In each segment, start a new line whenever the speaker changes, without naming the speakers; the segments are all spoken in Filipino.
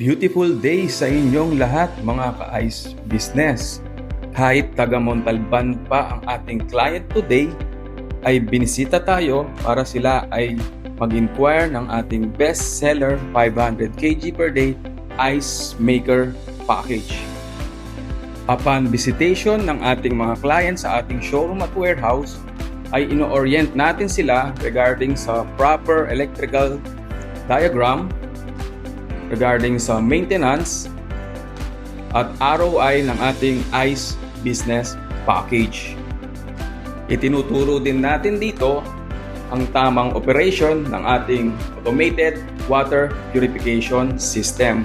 Beautiful day sa inyong lahat mga ka-ice business. Kahit taga Montalban pa ang ating client today, ay binisita tayo para sila ay mag-inquire ng ating best seller 500 kg per day ice maker package. Upon visitation ng ating mga client sa ating showroom at warehouse, ay ino-orient natin sila regarding sa proper electrical diagram, regarding sa maintenance at ROI ng ating ice business package. Itinuturo din natin dito ang tamang operation ng ating automated water purification system.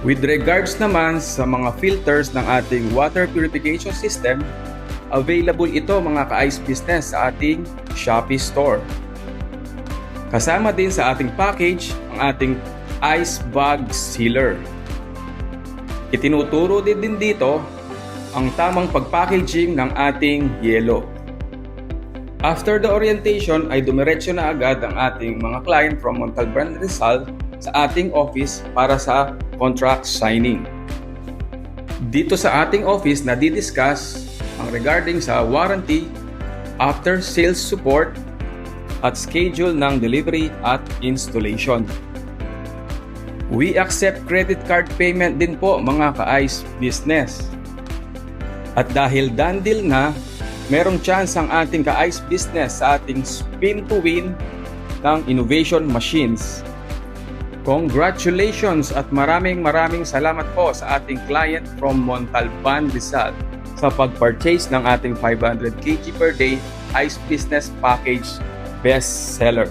With regards naman sa mga filters ng ating water purification system, available ito mga ka-ice business sa ating Shopee store. Kasama din sa ating package ang ating ice bag sealer. Itinuturo din dito ang tamang pag-packaging ng ating yelo. After the orientation ay dumiretso na agad ang ating mga client from Montalban, Rizal sa ating office para sa contract signing. Dito sa ating office na didiscuss ang regarding sa warranty, after sales support, at schedule ng delivery at installation. We accept credit card payment din po mga ka-ice business. At dahil done deal na, merong chance ang ating ka-ice business sa ating spin to win ng innovation machines. Congratulations at maraming salamat po sa ating client from Montalban, Rizal sa pag-purchase ng ating 500 kg per day ice business package best seller.